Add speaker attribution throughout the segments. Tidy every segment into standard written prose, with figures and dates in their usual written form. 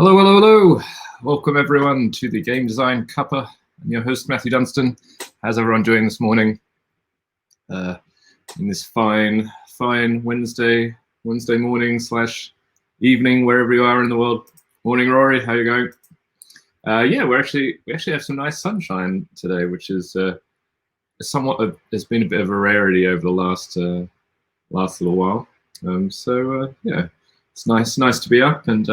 Speaker 1: Hello, hello, hello. Welcome everyone to the Game Design Cuppa. I'm your host, Matthew Dunstan. How's everyone doing this morning? In this fine Wednesday morning / evening, wherever you are in the world. Morning, Rory, how you going? Yeah, we actually have some nice sunshine today, which is has been a bit of a rarity over the last little while. Yeah, it's nice to be up, and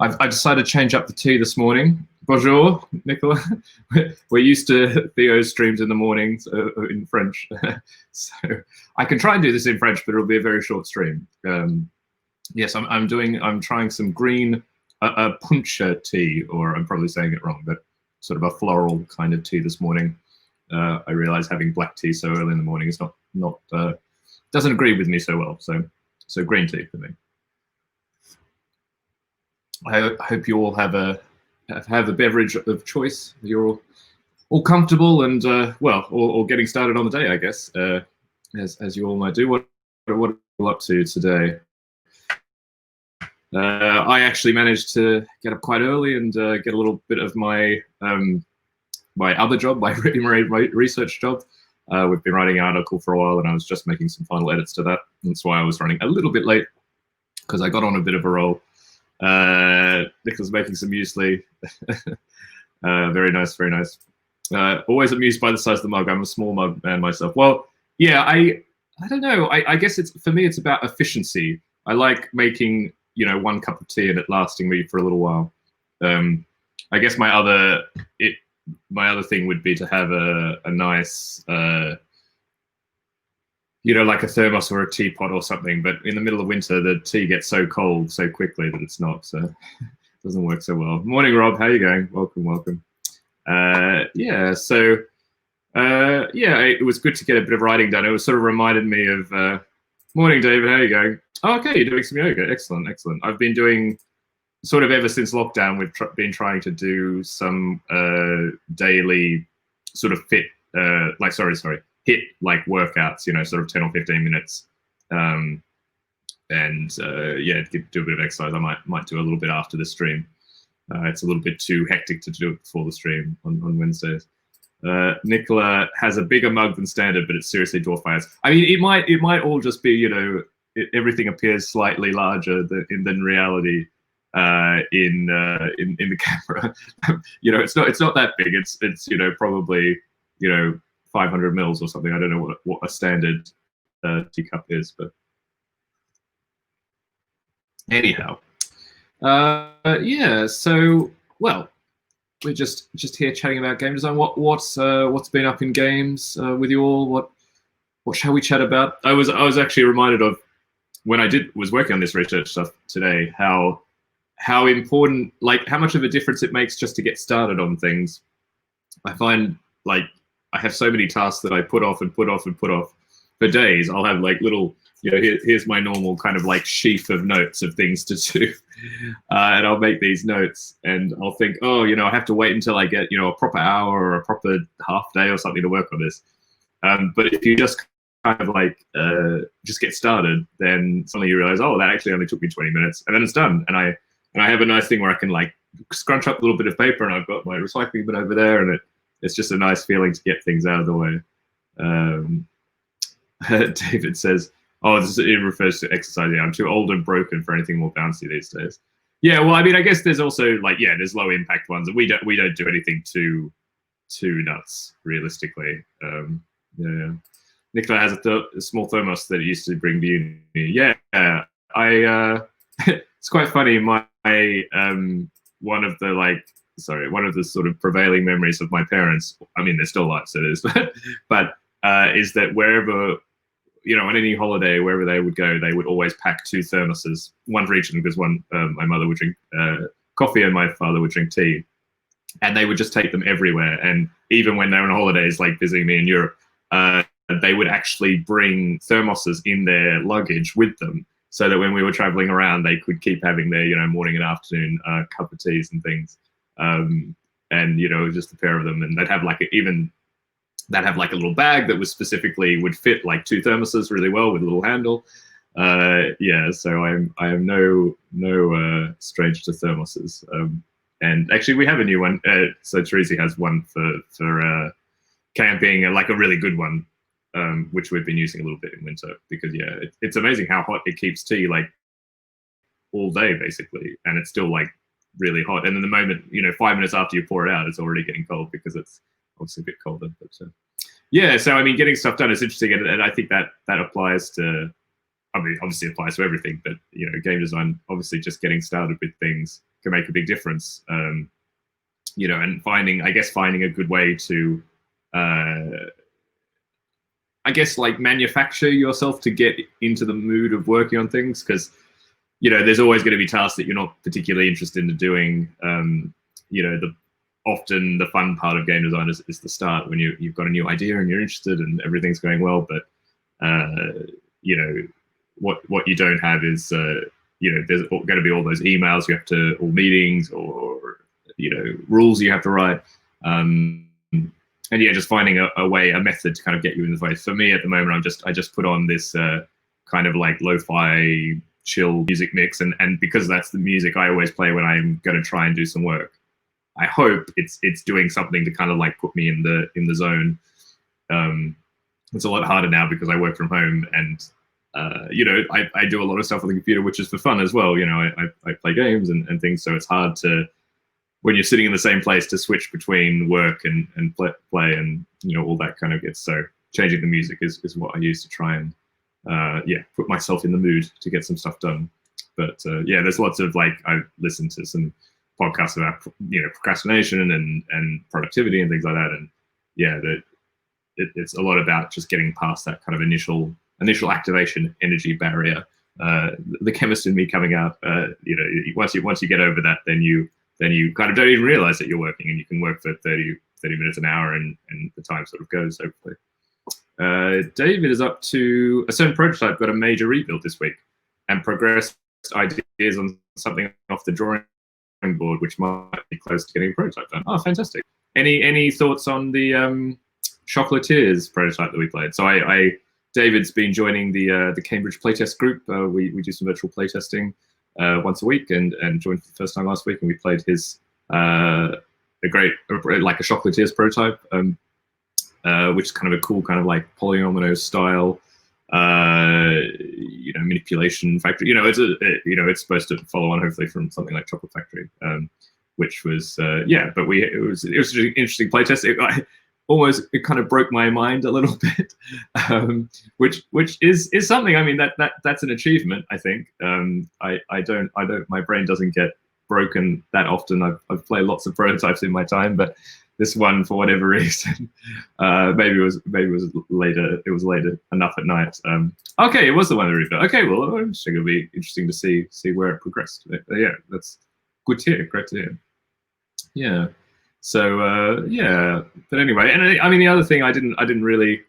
Speaker 1: I decided to change up the tea this morning. Bonjour, Nicola. We're used to Theo's streams in the mornings in French, so I can try and do this in French, but it'll be a very short stream. Yes, I'm trying some green puncha tea, or I'm probably saying it wrong, but sort of a floral kind of tea this morning. I realize having black tea so early in the morning is not doesn't agree with me so well. So green tea for me. I hope you all have a beverage of choice. You're all comfortable and well, or getting started on the day, I guess, as you all might do. What are you up to today? I actually managed to get up quite early and get a little bit of my my other job, my research job. We've been writing an article for a while, and I was just making some final edits to that. That's why I was running a little bit late, because I got on a bit of a roll. Nicholas making some muesli. Very nice, very nice. Always amused by the size of the mug. I'm a small mug man myself. Well, yeah, I don't know. I guess it's, for me, it's about efficiency. I like making, one cup of tea and it lasting me for a little while. I guess my other thing would be to have a nice, like a thermos or a teapot or something. But in the middle of winter, the tea gets so cold so quickly that it's not. So it doesn't work so well. Morning, Rob. How are you going? Welcome. Yeah. So yeah, it was good to get a bit of writing done. It was sort of reminded me of. Morning, David. How are you going? Oh, okay, you're doing some yoga. Excellent. I've been doing sort of ever since lockdown. We've been trying to do some daily sort of HIIT like workouts, sort of 10 or 15 minutes. Yeah, do a bit of exercise. I might do a little bit after the stream. It's a little bit too hectic to do it before the stream on Wednesdays. Nicola has a bigger mug than standard, but it's seriously dwarfed by us. I mean, it might all just be, everything appears slightly larger than reality in the camera. It's not that big. It's probably 500 mils or something. I don't know what a standard teacup is, but anyhow, yeah. So, well, we're just here chatting about game design. What's been up in games with you all? What shall we chat about? I was actually reminded of when I was working on this research stuff today, how important, like how much of a difference it makes just to get started on things. I find like I have so many tasks that I put off for days. I'll have like little, here's my normal kind of like sheaf of notes of things to do. And I'll make these notes and I'll think, oh, I have to wait until I get, a proper hour or a proper half day or something to work on this. But if you just kind of like just get started, then suddenly you realize, oh, that actually only took me 20 minutes and then it's done. And I have a nice thing where I can like scrunch up a little bit of paper and I've got my recycling bin over there, and it's just a nice feeling to get things out of the way. David says, oh, it refers to exercising. I'm too old and broken for anything more bouncy these days. Yeah, well, I mean, I guess there's also like, yeah, there's low impact ones, and we don't do anything too nuts, realistically. Yeah. Nicola has a small thermos that he used to bring to uni. Yeah, it's quite funny. My one of the sort of prevailing memories of my parents, I mean, they're still alive, so it is, but is that wherever, on any holiday, wherever they would go, they would always pack 2 thermoses, one for each of them, because my mother would drink coffee and my father would drink tea. And they would just take them everywhere. And even when they were on holidays, like visiting me in Europe, they would actually bring thermoses in their luggage with them, so that when we were traveling around, they could keep having their, morning and afternoon cup of teas and things. And, just a pair of them. And they'd have like a little bag that was specifically would fit like 2 thermoses really well with a little handle. Yeah, so I am no stranger to thermoses. And actually, we have a new one. So Teresa has one for camping, like a really good one, which we've been using a little bit in winter because yeah, it's amazing how hot it keeps tea like all day basically, and it's still like really hot. And then the moment 5 minutes after you pour it out, it's already getting cold because it's obviously a bit colder. But yeah, so I mean, getting stuff done is interesting, and I think that applies to. I mean, obviously applies to everything, but game design, obviously, just getting started with things can make a big difference. And finding a good way to, like manufacture yourself to get into the mood of working on things, because there's always going to be tasks that you're not particularly interested in doing. Often the fun part of game design is the start, when you've got a new idea and you're interested and everything's going well, but what you don't have is there's going to be all those emails you have to, or meetings, or rules you have to write, and yeah, just finding a method to kind of get you in the way. For me at the moment, I just put on this kind of like lo-fi chill music mix, and because that's the music I always play when I'm going to try and do some work. I hope it's doing something to kind of like put me in the zone. It's a lot harder now because I work from home, and I do a lot of stuff on the computer, which is for fun as well. I play games and things, so it's hard to, when you're sitting in the same place, to switch between work and play and all that kind of gets. So changing the music is what I use to try and put myself in the mood to get some stuff done. But yeah, there's lots of like, I've listened to some podcasts about procrastination and productivity and things like that, and yeah, it's a lot about just getting past that kind of initial activation energy barrier. The chemist in me coming out. Once you get over that, then you kind of don't even realize that you're working, and you can work for 30 minutes, an hour, and the time sort of goes, hopefully. David is up to a certain prototype got a major rebuild this week and progressed ideas on something off the drawing board, which might be close to getting a prototype done. Oh, fantastic. Any thoughts on the Chocolatiers prototype that we played? So David's been joining the Cambridge playtest group. We do some virtual playtesting once a week, and joined for the first time last week, and we played his a Chocolatiers prototype, which is kind of a cool kind of like polyomino style manipulation factory. It's supposed to follow on hopefully from something like Chocolate Factory, which was but it was an interesting playtest. It kind of broke my mind a little bit, which is something. I mean, that's an achievement, I think. My brain doesn't get broken that often. I've played lots of prototypes in my time, but this one, for whatever reason, maybe it was later. It was later enough at night. Okay, it was the one that rebuilt. Okay, well, it'll be interesting to see where it progressed. Yeah, that's good to hear. Great to hear. Yeah. So but anyway, and I mean, the other thing I didn't really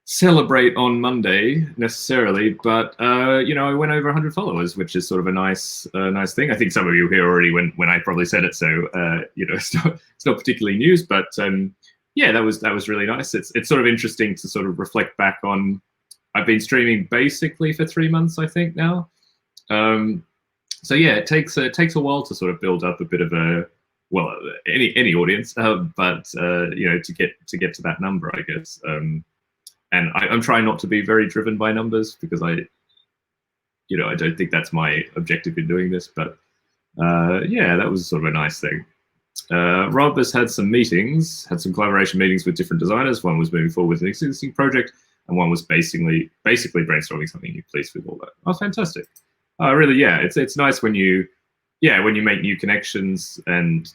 Speaker 1: celebrate on Monday necessarily, but I went over 100 followers, which is sort of a nice thing. I think some of you here already when I probably said it, so it's not particularly news, but yeah, that was really nice. It's sort of interesting to sort of reflect back on. I've been streaming basically for 3 months, I think now. So yeah, it takes a while to sort of build up a bit of a, well, any audience, but to get to that number, I guess. And I'm trying not to be very driven by numbers, because I don't think that's my objective in doing this. But yeah, that was sort of a nice thing. Rob has had some collaboration meetings with different designers. One was moving forward with an existing project, and one was basically brainstorming something new. Pleased with all that. Oh, fantastic! Really, yeah, it's nice when you make new connections, and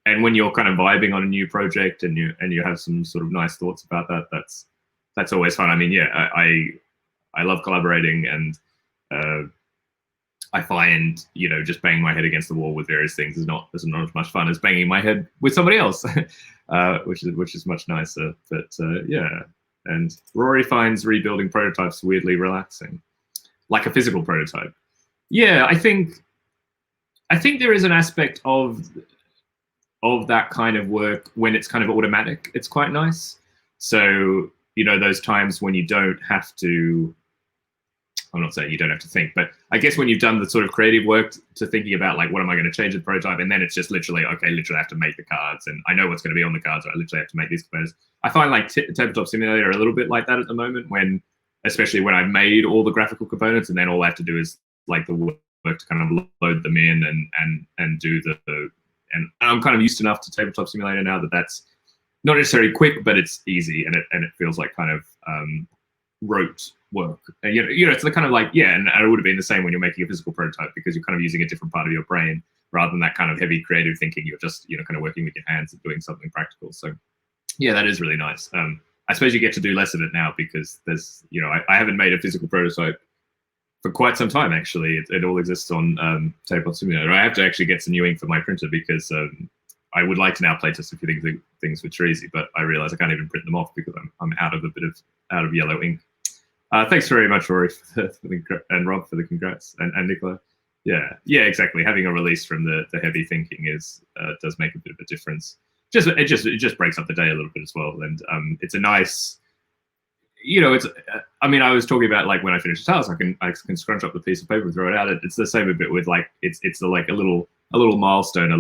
Speaker 1: when you're kind of vibing on a new project, and you have some sort of nice thoughts about that. That's always fun. I mean, yeah, I love collaborating, and I find just banging my head against the wall with various things is not as much fun as banging my head with somebody else, which is much nicer. But yeah, and Rory finds rebuilding prototypes weirdly relaxing, like a physical prototype. Yeah, I think there is an aspect of that kind of work when it's kind of automatic. It's quite nice. So those times when you don't have to, I'm not saying you don't have to think, but I guess when you've done the sort of creative work to thinking about like, what am I going to change in the prototype? And then it's just literally, okay, literally I have to make the cards and I know what's going to be on the cards. So I literally have to make these components. I find like Tabletop Simulator a little bit like that at the moment, when, especially when I've made all the graphical components and then all I have to do is like the work to kind of load them in and do and I'm kind of used enough to Tabletop Simulator now that that's not necessarily quick, but it's easy and it feels like kind of rote work. And, it's the kind of like, yeah, and it would have been the same when you're making a physical prototype, because you're kind of using a different part of your brain rather than that kind of heavy creative thinking. You're just, kind of working with your hands and doing something practical. So yeah, that is really nice. I suppose you get to do less of it now because there's, I haven't made a physical prototype for quite some time, actually. It all exists on Tabletop Simulator. I have to actually get some new ink for my printer because I would like to now playtest a few things with Treasy, but I realize I can't even print them off because I'm out of yellow ink. Thanks very much, Rory, and Rob for the congrats, and Nicola. Yeah, exactly. Having a release from the heavy thinking does make a bit of a difference. It just breaks up the day a little bit as well, and it's a nice. It's. I mean, I was talking about like when I finish a task, I can scrunch up the piece of paper and throw it out. It's the same a bit with like it's like a little milestone, a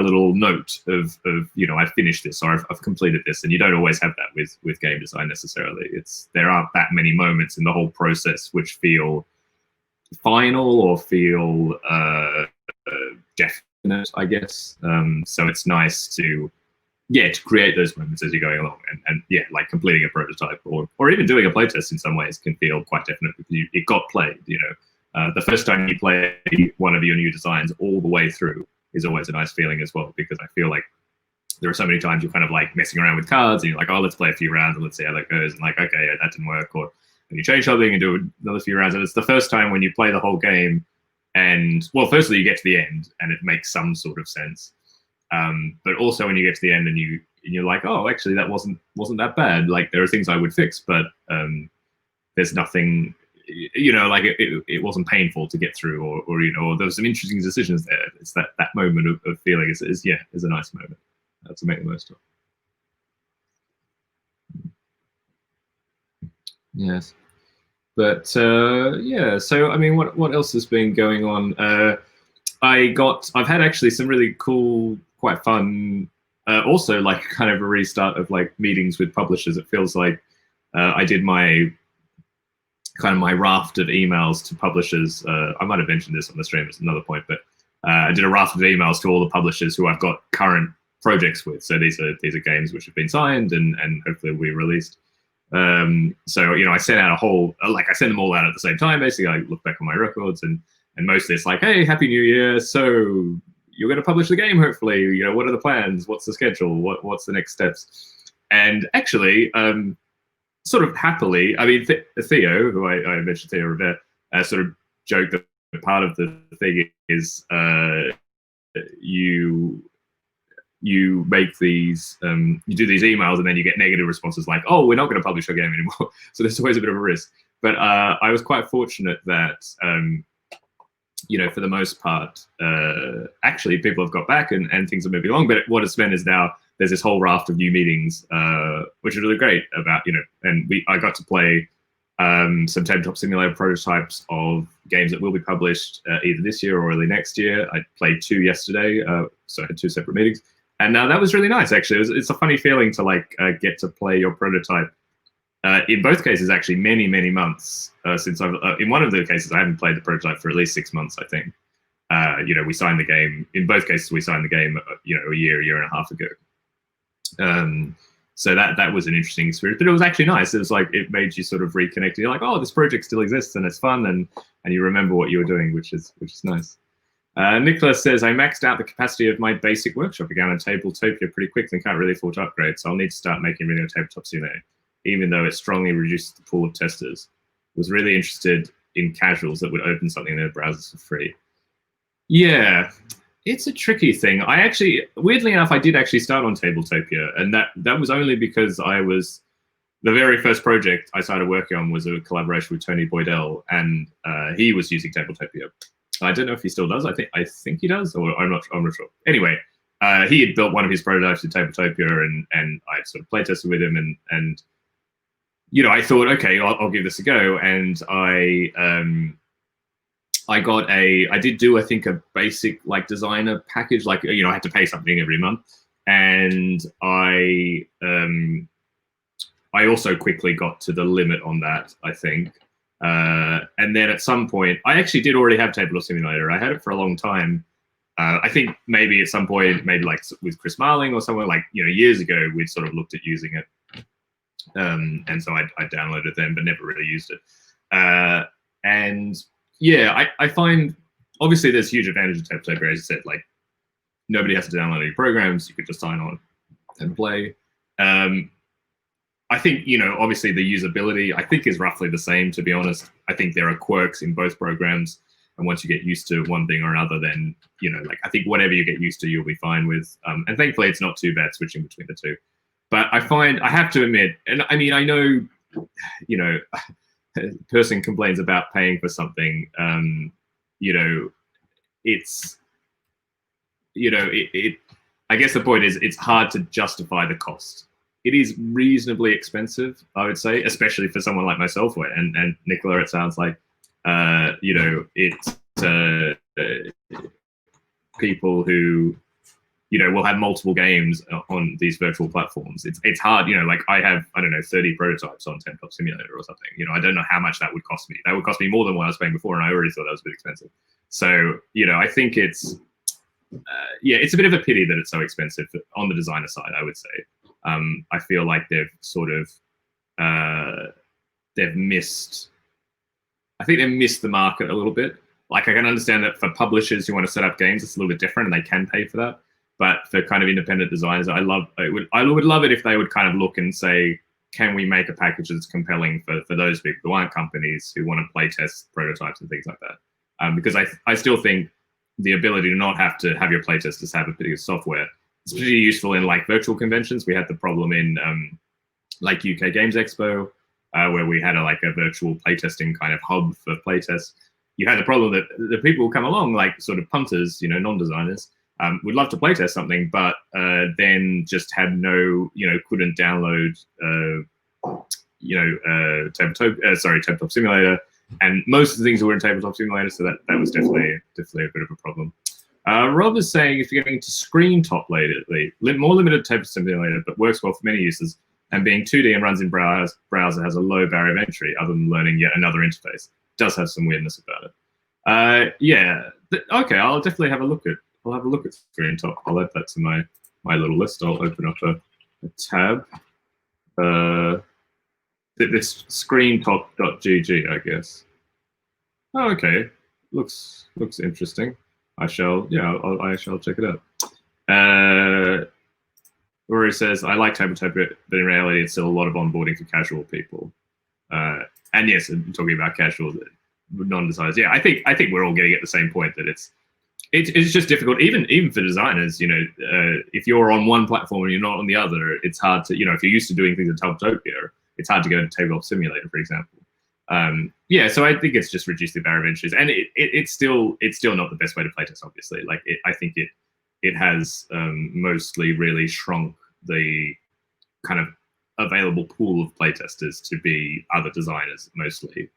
Speaker 1: little note of I've finished this or I've completed this, and you don't always have that with game design necessarily. There aren't that many moments in the whole process which feel final or feel definite, I guess. So it's nice to create those moments as you're going along, and like completing a prototype or even doing a playtest in some ways can feel quite definite because it got played. The first time you play one of your new designs all the way through is always a nice feeling as well, because I feel like there are so many times you're kind of like messing around with cards and you're like, oh, let's play a few rounds and let's see how that goes, and like, okay, that didn't work, or and you change something and do another few rounds, and it's the first time when you play the whole game and, well, firstly you get to the end and it makes some sort of sense, but also when you get to the end and you're like, oh, actually that wasn't that bad, like there are things I would fix, but there's nothing, like it wasn't painful to get through, or there was some interesting decisions there. It's that moment of feeling is a nice moment to make the most of. Yes, but so I mean, what else has been going on? I've had actually some really cool, quite fun, also like kind of a restart of like meetings with publishers. It feels like I did my raft of emails to publishers. I might have mentioned this on the stream at another point, but I did a raft of emails to all the publishers who I've got current projects with. So these are games which have been signed and hopefully will be released. So I sent out I sent them all out at the same time. Basically, I look back on my records and mostly it's like, hey, Happy New Year. So you're going to publish the game, hopefully. What are the plans? What's the schedule? What's the next steps? And actually, sort of happily, I mean, Theo, who I mentioned, Theo Rivette, sort of joked that part of the thing is you make these, you do these emails and then you get negative responses like, oh, we're not going to publish our game anymore. So there's always a bit of a risk. But I was quite fortunate that, for the most part, actually people have got back and things are moving along. But what it's meant is now there's this whole raft of new meetings, which are really great about, and I got to play some Tabletop Simulator prototypes of games that will be published either this year or early next year. I played 2 yesterday, so I had 2 separate meetings. And that was really nice, actually. It's a funny feeling to like get to play your prototype. In both cases, actually, many, many months since I've, in one of the cases, I haven't played the prototype for at least 6 months, I think. We signed the game, in both cases, we signed the game, a year and a half ago. So that was an interesting experience, but it was actually nice. It was like, it made you sort of reconnect. You're like, oh, this project still exists and it's fun, and you remember what you were doing, which is nice. Nicholas says, I maxed out the capacity of my basic workshop again on Tabletopia pretty quickly and can't really afford to upgrade, so I'll need to start making video Tabletop Simulator, even though it strongly reduces the pool of testers. Was really interested in casuals that would open something in their browsers for free. Yeah, it's a tricky thing. I actually, weirdly enough, I did actually start on Tabletopia, and that was only because the very first project I started working on was a collaboration with Tony Boydell, and he was using Tabletopia. I don't know if he still does. I think he does, or I'm not sure. Anyway, he had built one of his prototypes in Tabletopia, and I sort of playtested with him, and I thought, okay, I'll give this a go, and I did do, I think, a basic like designer package, like I had to pay something every month, and I also quickly got to the limit on that, I think. And then at some point, I actually did already have Tabletop Simulator. I had it for a long time. I think maybe at some point, maybe like with Chris Marling or someone, like years ago, we'd sort of looked at using it, and so I downloaded it then, but never really used it. And yeah, I find obviously there's huge advantage of Tabletop, as you said, like nobody has to download any programs. You could just sign on and play. I think, obviously the usability, I think, is roughly the same, to be honest. I think there are quirks in both programs. And once you get used to one thing or another, then, like I think whatever you get used to, you'll be fine with. And thankfully, it's not too bad switching between the two. But I have to admit, and I mean, I know, a person complains about paying for something, it's, I guess the point is it's hard to justify the cost. It is reasonably expensive, I would say, especially for someone like myself. And Nicola, it sounds like, it's people who, will have multiple games on these virtual platforms. It's hard, like I have, I don't know, 30 prototypes on Tabletop Simulator or something. I don't know how much that would cost me. That would cost me more than what I was paying before, and I already thought that was a bit expensive. So, I think it's, it's a bit of a pity that it's so expensive on the designer side, I would say. I feel like they've sort of they've missed. I think they've missed the market a little bit. Like I can understand that for publishers who want to set up games, it's a little bit different, and they can pay for that. But for kind of independent designers, I would love it if they would kind of look and say, can we make a package that's compelling for those people who aren't companies who want to play test prototypes and things like that? Because I still think the ability to not have to have your playtesters have a bit of software is pretty useful in like virtual conventions. We had the problem in like UK Games Expo, where we had a virtual playtesting kind of hub for playtests. You had the problem that the people who come along, like sort of punters, non-designers, would love to playtest something, but then just had no, couldn't download, Tabletop Simulator, and most of the things were in Tabletop Simulator, so that was definitely a bit of a problem. Rob is saying if you're getting to screen top lately, more limited Tabletop Simulator, but works well for many uses, and being 2D and runs in browser has a low barrier of entry, other than learning yet another interface. It does have some weirdness about it. Yeah, okay, I'll definitely have a look at. I'll have a look at screen top. I'll add that to my little list. I'll open up a tab. This screentop.gg, I guess. Oh, okay. Looks interesting. I shall check it out. Rory says, I like Tabletop, but in reality, it's still a lot of onboarding for casual people. And yes, I'm talking about casual non-designers. Yeah, I think we're all getting at the same point that it's just difficult, even for designers. If you're on one platform and you're not on the other, it's hard to, if you're used to doing things in Tabletopia, it's hard to go to Tabletop Simulator, for example. Yeah, so I think it's just reduced the barrier of entries, and it's still not the best way to playtest. Obviously, like I think it has mostly really shrunk the kind of available pool of playtesters to be other designers mostly.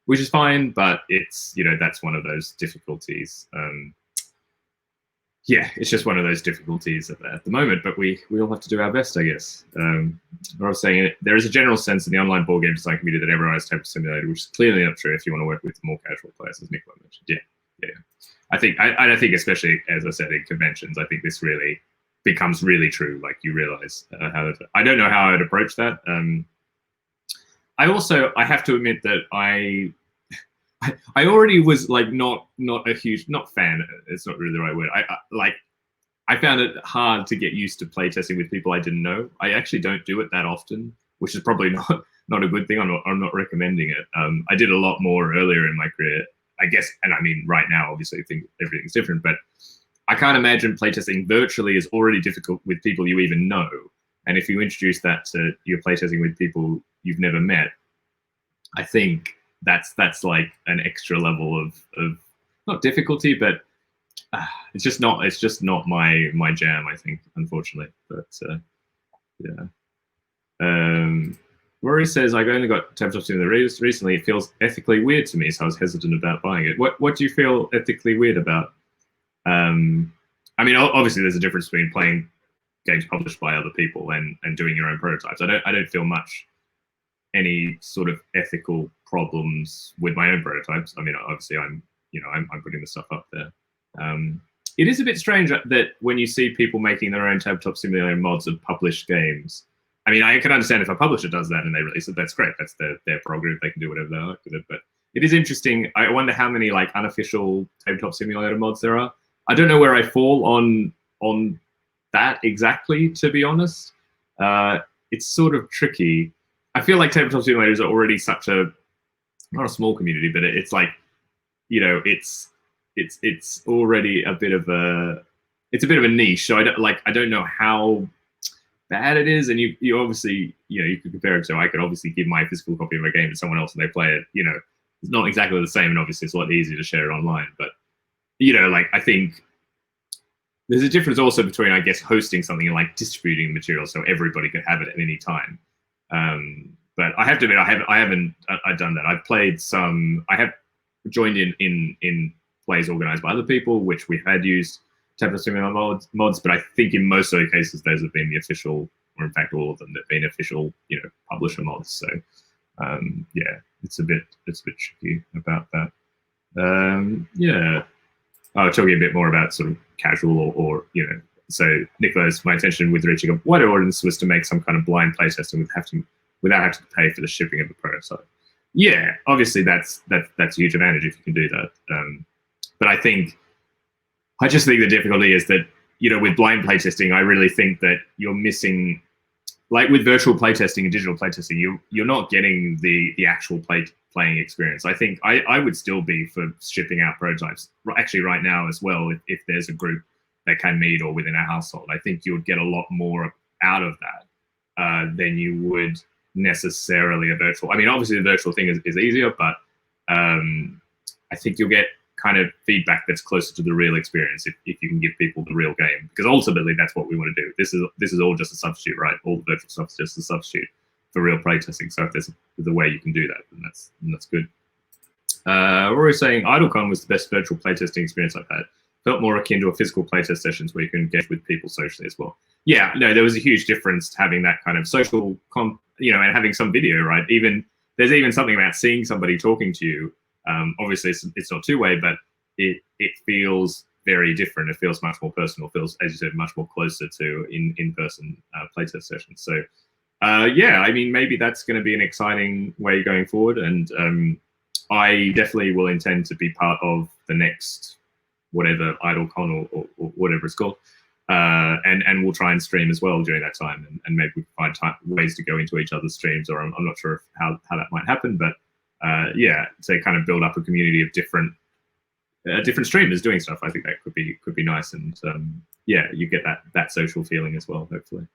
Speaker 1: Which is fine, but it's, that's one of those difficulties. Yeah, it's just one of those difficulties at the moment, but we all have to do our best, I guess. I was saying, there is a general sense in the online board game design community that everyone has Tabletop Simulator, which is clearly not true if you want to work with more casual players, as Nicola mentioned. Yeah. I think especially, as I said, in conventions, I think this really becomes really true. Like you realize I don't know how I'd approach that. I have to admit that I already was like not a huge fan. It's not really the right word. I found it hard to get used to playtesting with people I didn't know. I actually don't do it that often, which is probably not a good thing. I'm not recommending it. I did a lot more earlier in my career, I guess, and I mean right now obviously everything's different, but I can't imagine playtesting virtually is already difficult with people you even know. And if you introduce that to your playtesting with people you've never met, I think that's like an extra level of not difficulty, but it's just not my jam, I think, unfortunately. But yeah. Rory says, I only got Tabletop Simulator recently. It feels ethically weird to me, so I was hesitant about buying it. What do you feel ethically weird about? I mean, obviously, there's a difference between playing games published by other people and doing your own prototypes. I don't feel much any sort of ethical problems with my own prototypes. I mean, obviously, I'm putting the stuff up there. It is a bit strange that when you see people making their own Tabletop Simulator mods of published games. I mean, I can understand if a publisher does that and they release it. That's great. That's their prerogative. They can do whatever they like with it. But it is interesting. I wonder how many like unofficial Tabletop Simulator mods there are. I don't know where I fall on that exactly, to be honest. It's sort of tricky. I feel like Tabletop Simulators are already such a, not a small community, but it's like, you know, it's already a bit of a niche. So I don't know how bad it is. And you obviously, you know, you could compare it to, I could obviously give my physical copy of a game to someone else and they play it, you know, it's not exactly the same. And obviously it's a lot easier to share it online, but you know, like, I think there's a difference also between, I guess, hosting something and like distributing material so everybody can have it at any time. But I have to admit, I haven't done that. I've played some. I have joined in plays organized by other people, which we had used Tabletop Simulator mods. But I think in most of the cases, those have been the official, or in fact, all of them have been official, you know, publisher mods. So yeah, it's a bit tricky about that. Yeah. Oh, talking a bit more about sort of casual or you know. So Nicholas, my intention with reaching a wider audience was to make some kind of blind playtesting without having to pay for the shipping of a prototype. Yeah, obviously that's a huge advantage if you can do that. But I just think the difficulty is that, you know, with blind playtesting, I really think that you're missing, like with virtual playtesting and digital playtesting, you're not getting the actual playing experience. I think I would still be for shipping out prototypes actually right now as well if there's a group that can meet or within a household. I think you would get a lot more out of that than you would necessarily a virtual. I mean, obviously the virtual thing is easier, but I think you'll get kind of feedback that's closer to the real experience if you can give people the real game, because ultimately that's what we want to do. This is all just a substitute, right? All the virtual stuff is just a substitute for real playtesting. So if there's a way you can do that, then that's good. Rory saying IdleCon was the best virtual playtesting experience I've had. Felt more akin to a physical playtest sessions where you can engage with people socially as well. Yeah, no, there was a huge difference to having that kind of social, you know, and having some video, right? There's even something about seeing somebody talking to you. Obviously, it's not two-way, but it feels very different. It feels much more personal. It feels, as you said, much more closer to in-person playtest sessions. So, yeah, I mean, maybe that's going to be an exciting way going forward. And I definitely will intend to be part of the next whatever IdleCon or whatever it's called. And we'll try and stream as well during that time, and maybe we can find ways to go into each other's streams, or I'm not sure how that might happen, but yeah, to kind of build up a community of different streamers doing stuff. I think that could be nice, and yeah, you get that social feeling as well, hopefully.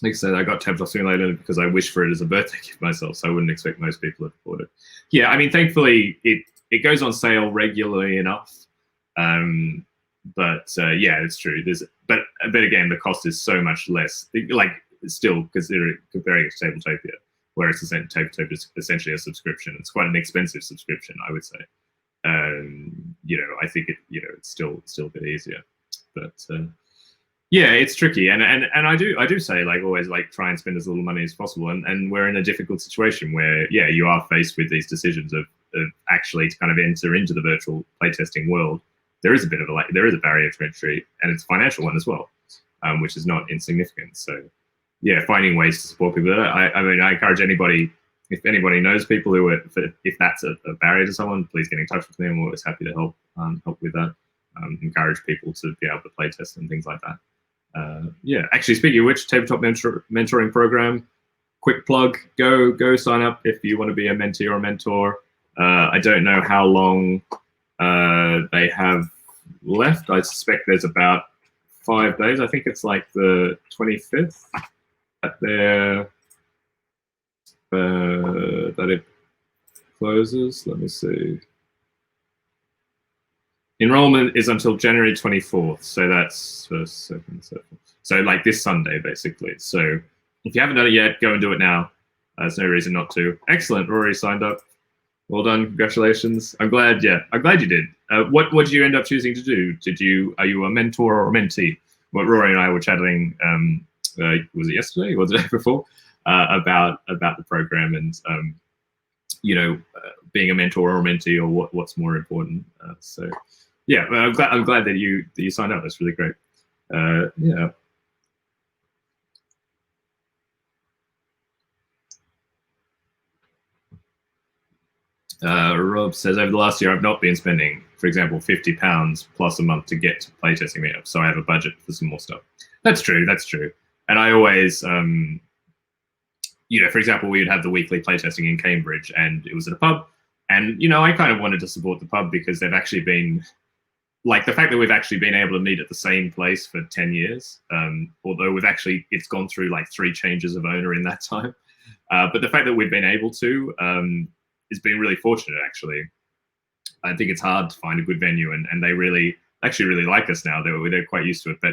Speaker 1: Like I said, I got Tabletop Simulator because I wish for it as a birthday gift myself, so I wouldn't expect most people to afford it. Yeah, I mean, thankfully it goes on sale regularly enough. But yeah, it's true. But again, the cost is so much less. Like, still comparing it to Tabletopia, where it's Tabletopia is essentially a subscription. It's quite an expensive subscription, I would say. You know, I think it's still a bit easier. But yeah, it's tricky, and I do say, like, always, like, try and spend as little money as possible. And we're in a difficult situation where, yeah, you are faced with these decisions of actually to kind of enter into the virtual playtesting world. There is a barrier to entry, and it's a financial one as well, which is not insignificant. So, yeah, finding ways to support people. I mean, I encourage anybody, if anybody knows people who are, if that's a barrier to someone, please get in touch with me. I'm always happy to help with that. Encourage people to be able to play test and things like that. Yeah, actually, speaking of which, tabletop mentoring program, quick plug, go sign up if you want to be a mentee or a mentor. I don't know how long they have left. I suspect there's about 5 days. I think it's like the 25th that it closes. Let me see. Enrollment is until January 24th, so that's first, second, so like this Sunday, basically. So if you haven't done it yet, go and do it now. There's no reason not to. Excellent, Rory signed up. Well done, congratulations. I'm glad. Yeah, I'm glad you did. What did you end up choosing to do? Are you a mentor or a mentee? What Rory and I were chatting. Was it yesterday? Was it the day before? About the program and being a mentor or a mentee, or what's more important. So yeah, I'm glad that you signed up. That's really great. Yeah. Rob says, over the last year, I've not been spending, for example, £50 plus a month to get to playtesting meetups, so I have a budget for some more stuff. That's true. And I always, for example, we would have the weekly playtesting in Cambridge, and it was at a pub. And, I kind of wanted to support the pub because they've actually been, like, the fact that we've actually been able to meet at the same place for 10 years, although it's gone through like 3 changes of owner in that time. But the fact that we've been able to, has been really fortunate, actually. I think it's hard to find a good venue, and they actually really like us now. They're quite used to it. But,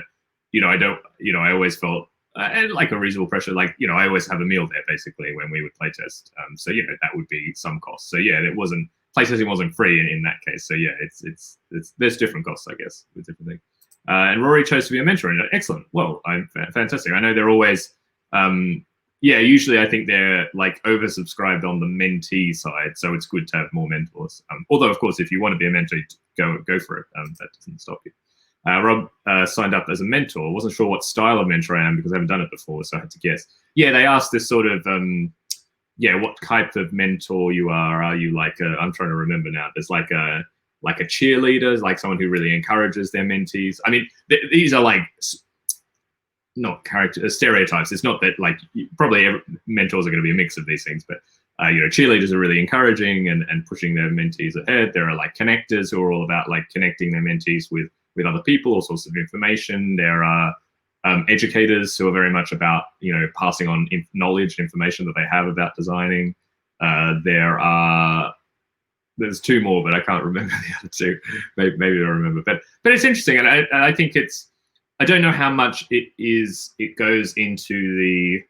Speaker 1: I always felt, and like a reasonable pressure, like, I always have a meal there basically when we would playtest. So, that would be some cost. So yeah, playtesting wasn't free in that case. So yeah, there's different costs, I guess, with different things. And Rory chose to be a mentor. And excellent. Well, fantastic. I know they're always, usually I think they're like oversubscribed on the mentee side, so it's good to have more mentors. Although, of course, if you want to be a mentor, go for it. That doesn't stop you. Rob signed up as a mentor. Wasn't sure what style of mentor I am because I haven't done it before, so I had to guess. Yeah, they asked this sort of, what type of mentor you are. Are you like I'm trying to remember now. There's like a cheerleader, like someone who really encourages their mentees. I mean, these are like not stereotypes. It's not that like probably mentors are going to be a mix of these things, but cheerleaders are really encouraging and pushing their mentees ahead. There are like connectors who are all about like connecting their mentees with other people, all sorts of information. There are educators who are very much about passing on knowledge, information that they have about designing. There's 2 more, but I can't remember the other 2. Maybe I'll remember. But it's interesting, and I think it's. I don't know how much it goes into the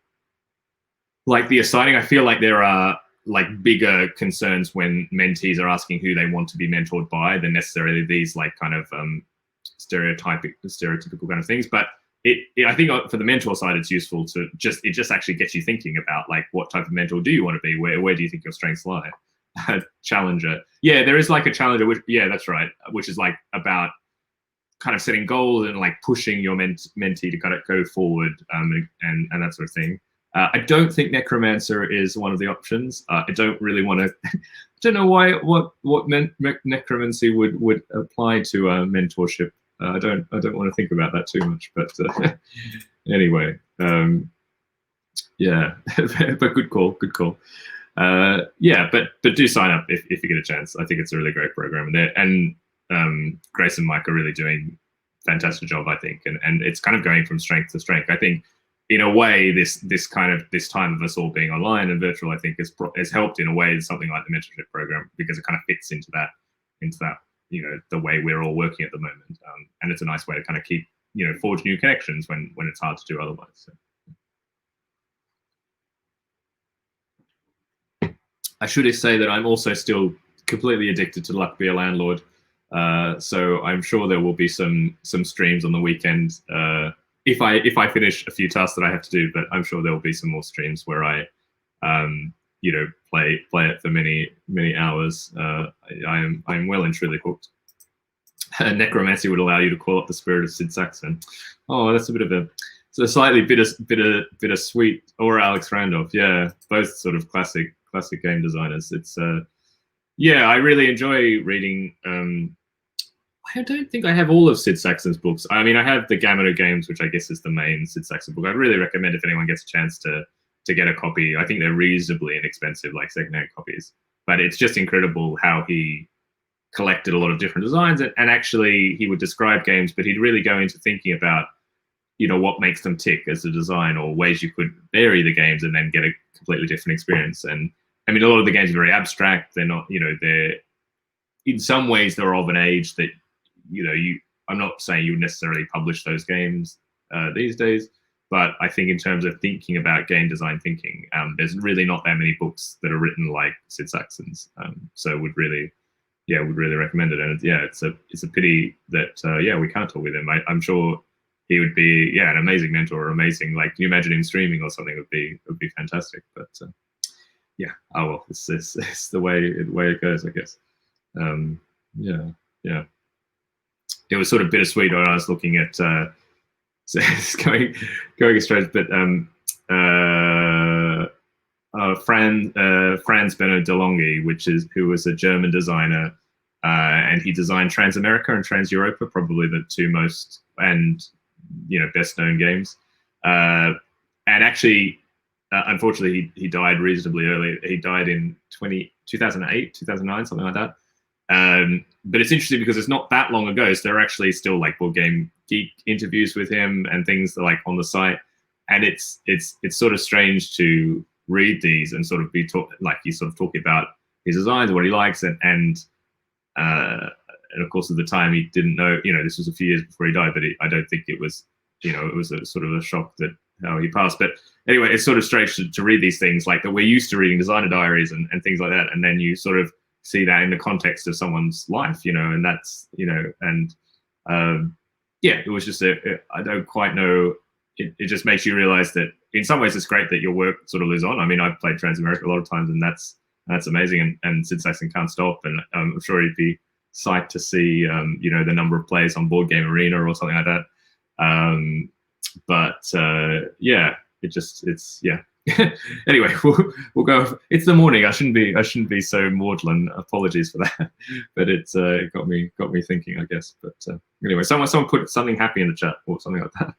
Speaker 1: assigning. I feel like there are like bigger concerns when mentees are asking who they want to be mentored by than necessarily these like kind of stereotypical kind of things. But I think for the mentor side, it's useful to just actually gets you thinking about like what type of mentor do you want to be? Where do you think your strengths lie? Challenger. Yeah, there is like a challenger. That's right. Which is like about kind of setting goals and like pushing your mentee to kind of go forward and that sort of thing. I don't think necromancer is one of the options. I don't really want to. I don't know what necromancy would apply to mentorship. I don't want to think about that too much. But anyway, yeah. But good call. Yeah, but do sign up if you get a chance. I think it's a really great program there, and Grace and Mike are really doing a fantastic job, I think, and it's kind of going from strength to strength. I think, in a way, this time of us all being online and virtual, I think, has helped in a way something like the mentorship program, because it kind of fits into that the way we're all working at the moment, and it's a nice way to kind of keep forge new connections when it's hard to do otherwise. So. I should say that I'm also still completely addicted to Luck Be a Landlord. So I'm sure there will be some streams on the weekend if I finish a few tasks that I have to do. But I'm sure there will be some more streams where I, play it for many hours. I'm well and truly hooked. Necromancy would allow you to call up the spirit of Sid Saxon. Oh, that's it's a slightly bittersweet. Or Alex Randolph. Yeah, both sort of classic game designers. It's I really enjoy reading. I don't think I have all of Sid Saxon's books. I mean, I have the Gamut of Games, which I guess is the main Sid Saxon book. I'd really recommend if anyone gets a chance to get a copy. I think they're reasonably inexpensive, like secondhand copies. But it's just incredible how he collected a lot of different designs, and actually he would describe games, but he'd really go into thinking about what makes them tick as a design, or ways you could vary the games and then get a completely different experience. And I mean, a lot of the games are very abstract. They're not, they're in some ways they're of an age that, I'm not saying you would necessarily publish those games these days, but I think in terms of thinking about game design thinking, there's really not that many books that are written like Sid Sackson's. So would really recommend it. And yeah, it's a pity that we can't talk with him. I'm sure he would be an amazing mentor, or amazing, like, can you imagine him streaming or something? Would be fantastic. But yeah, oh well, it's the way it goes, I guess. Yeah. It was sort of bittersweet when I was looking at so it's going straight, but Franz Benno DeLonghi, who was a German designer, and he designed Transamerica and Trans-Europa, probably the two most and best known games. And actually, unfortunately, he died reasonably early. He died in 2008, 2009, something like that. But it's interesting because it's not that long ago, so there are actually still like Board Game Geek interviews with him and things that, like, on the site, and it's sort of strange to read these and sort of be he's sort of talking about his designs, what he likes, and of course at the time he didn't know, this was a few years before he died, but I don't think it was, it was a sort of a shock that how he passed. But anyway, it's sort of strange to read these things, like that we're used to reading designer diaries and things like that, and then you sort of see that in the context of someone's life, and that's, it was just I don't quite know. It just makes you realize that in some ways it's great that your work sort of lives on. I mean, I've played Transamerica a lot of times, and that's amazing. And Sid Sackson can't stop, and I'm sure he'd be psyched to see, the number of players on Board Game Arena or something like that. Anyway, we'll go. It's the morning. I shouldn't be so maudlin. Apologies for that, but it got me thinking, I guess. But anyway, someone put something happy in the chat or something like that.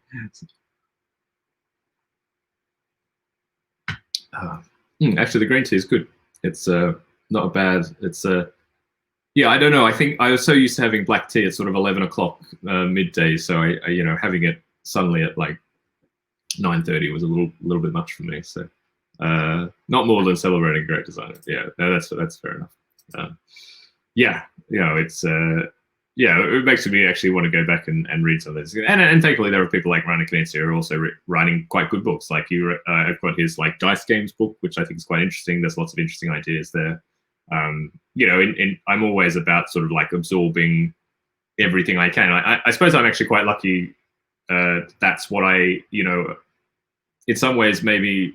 Speaker 1: Actually, the green tea is good. It's not bad. It's I don't know. I think I was so used to having black tea at sort of 11 o'clock midday, so I having it suddenly at like 9:30 was a little bit much for me. So not more than celebrating a great designer. Yeah, no, that's fair enough. It's it makes me actually want to go back and read some of this. And thankfully there are people like Ryan Knizia who are also writing quite good books. Like I've got his like Dice Games book, which I think is quite interesting. There's lots of interesting ideas there. I'm always about sort of like absorbing everything I can. I suppose I'm actually quite lucky. That's what I, in some ways, maybe,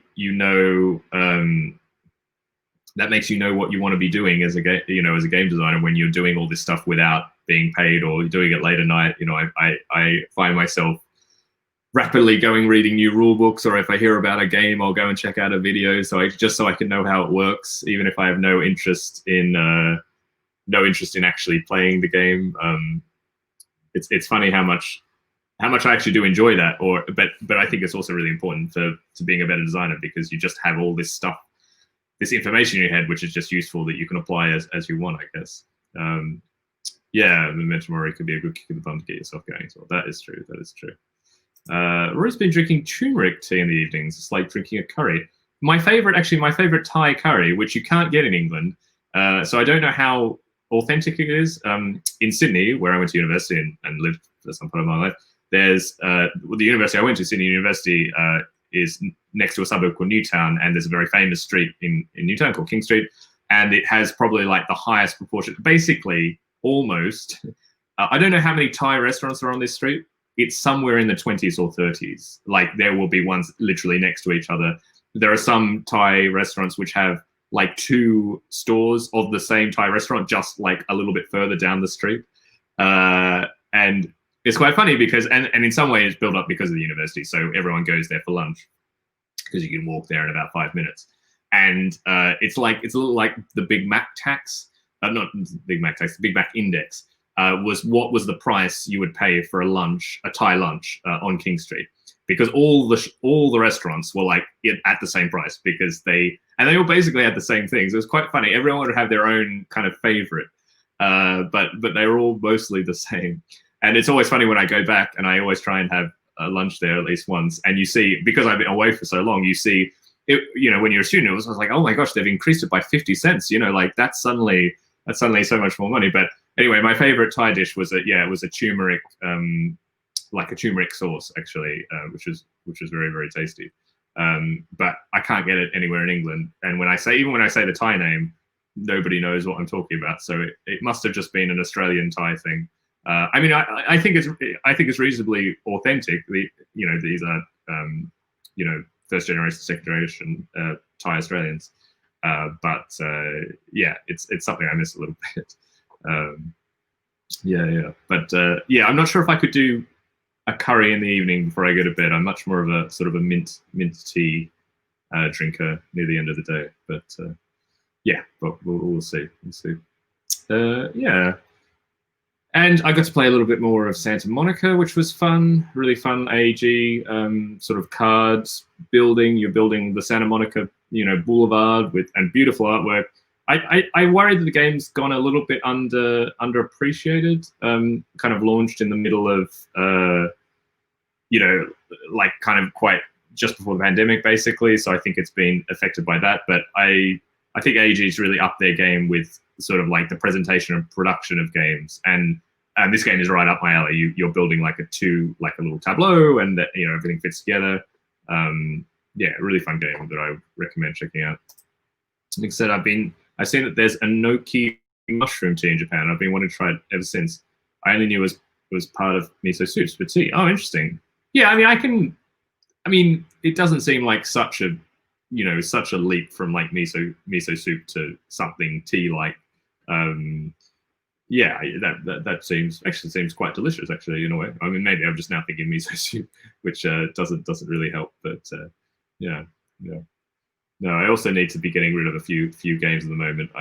Speaker 1: that makes you know what you want to be doing as a game designer when you're doing all this stuff without being paid or doing it late at night. I find myself rapidly reading new rule books, or if I hear about a game, I'll go and check out a video so I can know how it works, even if I have no interest in actually playing the game. It's funny how much I actually do enjoy that, but I think it's also really important to being a better designer, because you just have all this stuff, this information in your head, which is just useful that you can apply as you want, I guess. Memento Mori could be a good kick in the bum to get yourself going as well. That is true. Rory's been drinking turmeric tea in the evenings. It's like drinking a curry. My favorite Thai curry, which you can't get in England. So I don't know how authentic it is. In Sydney, where I went to university and lived for some part of my life, there's the university I went to, Sydney University, is next to a suburb called Newtown, and there's a very famous street in Newtown called King Street, and it has probably like the highest proportion, basically almost. I don't know how many Thai restaurants are on this street. It's somewhere in the 20s or 30s. Like there will be ones literally next to each other. There are some Thai restaurants which have like 2 stores of the same Thai restaurant, just like a little bit further down the street. And it's quite funny because, and in some way it's built up because of the university. So everyone goes there for lunch because you can walk there in about 5 minutes. And it's a little like the Big Mac tax, not Big Mac tax, the Big Mac index was what was the price you would pay for a Thai lunch on King Street, because all the restaurants were like at the same price, because they all basically had the same things. It was quite funny. Everyone would have their own kind of favorite, but they were all mostly the same. And it's always funny when I go back, and I always try and have a lunch there at least once. And you see, because I've been away for so long, you see, it, when you're a student, I was like, oh my gosh, they've increased it by 50 cents. Like that's suddenly so much more money. But anyway, my favorite Thai dish was a turmeric like a turmeric sauce actually, which was very very tasty. But I can't get it anywhere in England. And when I say the Thai name, nobody knows what I'm talking about. So it must have just been an Australian Thai thing. I mean, I think it's reasonably authentic. These are first generation, second generation Thai Australians. But yeah, it's something I miss a little bit. But I'm not sure if I could do a curry in the evening before I go to bed. I'm much more of a sort of a mint tea drinker near the end of the day. But but we'll see. And I got to play a little bit more of Santa Monica, which was fun, really fun AG sort of cards building. You're building the Santa Monica, boulevard and beautiful artwork. I worry that the game's gone a little bit underappreciated. Kind of launched in the middle of, like kind of quite just before the pandemic, basically. So I think it's been affected by that. But I think AG's really upped their game with sort of like the presentation and production of games, and this game is right up my alley. You're building like a little tableau, and that everything fits together. Really fun game that I recommend checking out. Like I said, I've seen that there's a Enoki mushroom tea in Japan. I've been wanting to try it ever since. I only knew it was part of miso soups for tea. Oh, interesting. Yeah, I mean, it doesn't seem like such a leap from like miso soup to something tea like. That seems quite delicious actually in a way. I mean, maybe I'm just now thinking miso soup, which doesn't really help. But no, I also need to be getting rid of a few games at the moment.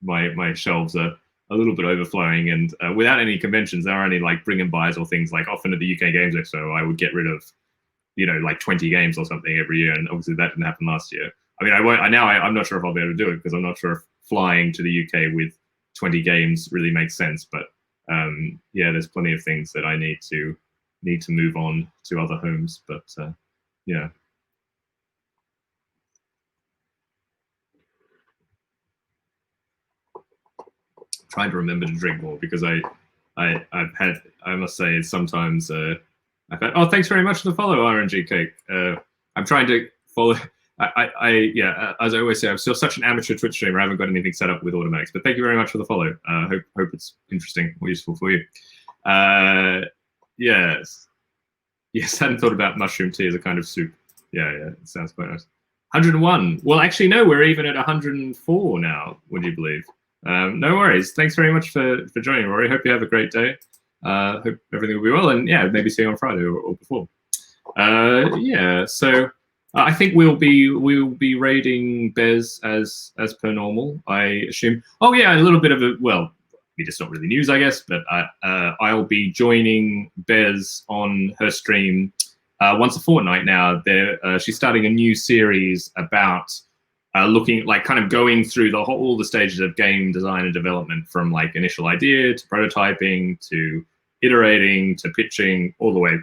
Speaker 1: My shelves are a little bit overflowing, and without any conventions, there are only like bring and buys or things like often at the UK Games Expo, I would get rid of like 20 games or something every year, and obviously that didn't happen last year. I mean, I'm not sure if I'll be able to do it because I'm not sure if flying to the UK with 20 games really makes sense. But there's plenty of things that I need to move on to other homes. But trying to remember to drink more because I must say sometimes I've had, oh, thanks very much for the follow, RNG Cake. I'm trying to follow. As I always say, I'm still such an amateur Twitch streamer. I haven't got anything set up with automatics, but thank you very much for the follow. Hope it's interesting or useful for you. Yes, hadn't thought about mushroom tea as a kind of soup. Yeah, it sounds quite nice. 101. Well, actually, no, we're even at 104 now. Would you believe? No worries. Thanks very much for joining, Rory. Hope you have a great day. Hope everything will be well, and maybe see you on Friday or before. So I think we'll be raiding Bez as per normal, I assume. Oh yeah, a little bit of it's not really news, I guess, but I'll be joining Bez on her stream once a fortnight now. She's starting a new series about looking like kind of going through all the stages of game design and development, from like initial idea to prototyping to iterating to pitching all the way.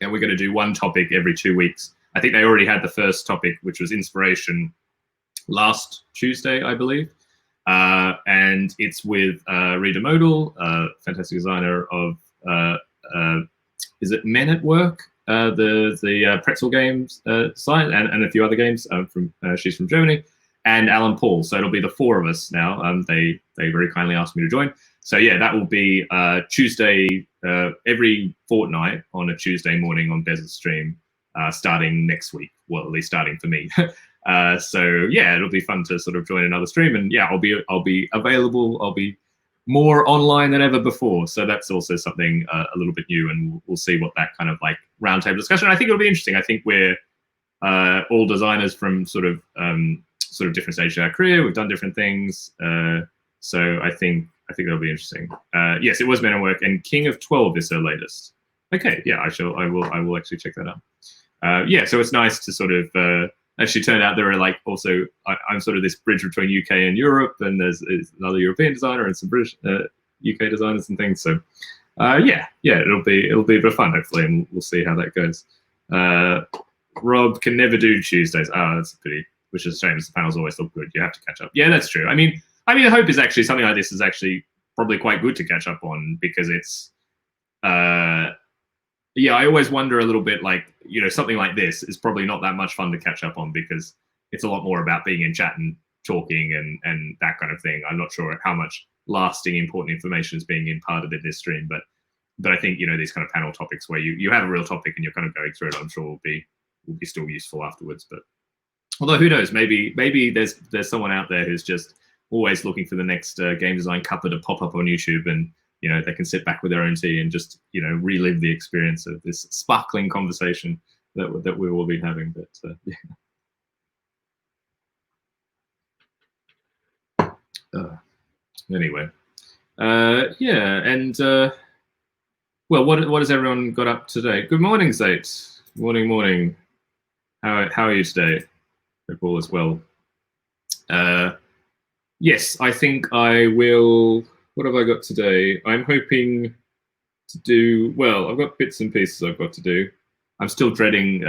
Speaker 1: And we're going to do one topic every 2 weeks. I think they already had the first topic, which was inspiration, last Tuesday, I believe. And it's with Rita Modal, fantastic designer of, is it Men at Work? The Pretzel Games site, and a few other games she's from Germany, and Alan Paul. So it'll be the four of us now. They very kindly asked me to join. So yeah, that will be Tuesday, every fortnight on a Tuesday morning on Bez's stream, starting next week. Well, at least starting for me. So yeah, it'll be fun to sort of join another stream, and yeah, I'll be available. I'll be more online than ever before. So that's also something a little bit new, and we'll see what that kind of like roundtable discussion. I think it'll be interesting. I think we're all designers from sort of different stages of our career. We've done different things. So I think it'll be interesting. Yes, it was Men at Work, and King of 12 is her latest. Okay, yeah, I will actually check that out. Yeah, so it's nice to sort of actually turned out there are like also I'm sort of this bridge between UK and Europe, and there's another European designer and some British UK designers and things. So it'll be a bit of fun hopefully, and we'll see how that goes. Rob can never do Tuesdays. Oh, that's a pity. Which is a shame. The panels always look good. You have to catch up. Yeah, that's true. I mean, the hope is actually something like this is actually probably quite good to catch up on, because it's yeah, I always wonder a little bit, like, you know, something like this is probably not that much fun to catch up on because it's a lot more about being in chat and talking and that kind of thing. I'm not sure how much lasting important information is being imparted in this stream, but I think, you know, these kind of panel topics where you have a real topic and you're kind of going through it, I'm sure will be still useful afterwards. But although who knows, maybe there's someone out there who's just always looking for the next game design Cuppa to pop up on YouTube, and you know, they can sit back with their own tea and just, you know, relive the experience of this sparkling conversation that we will be having. But yeah. Anyway, yeah, and well, what has everyone got up today? Good morning, Zate. Morning. How are you today? Hope all is well. Yes, I think I will. What have I got today? I'm hoping to do, well, I've got bits and pieces I've got to do. I'm still dreading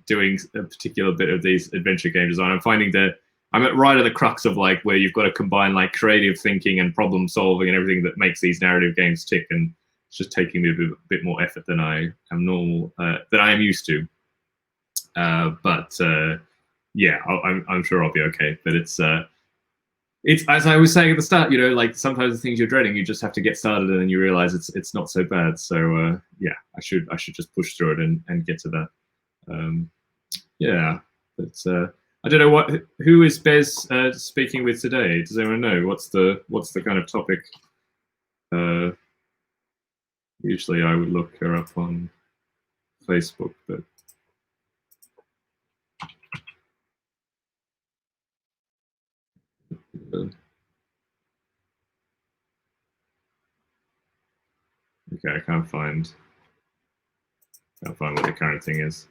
Speaker 1: doing a particular bit of these adventure game design. I'm finding that I'm right at the crux of like where you've got to combine like creative thinking and problem solving and everything that makes these narrative games tick, and it's just taking me a bit more effort than I am used to. But yeah, I'm sure I'll be okay. But it's as I was saying at the start, you know, like sometimes the things you're dreading, you just have to get started, and then you realize it's not so bad. So yeah, I should just push through it and get to that. Yeah, but I don't know who is Bez speaking with today. Does anyone know what's the kind of topic? Usually I would look her up on Facebook, but. Okay, I can't find what the current thing is.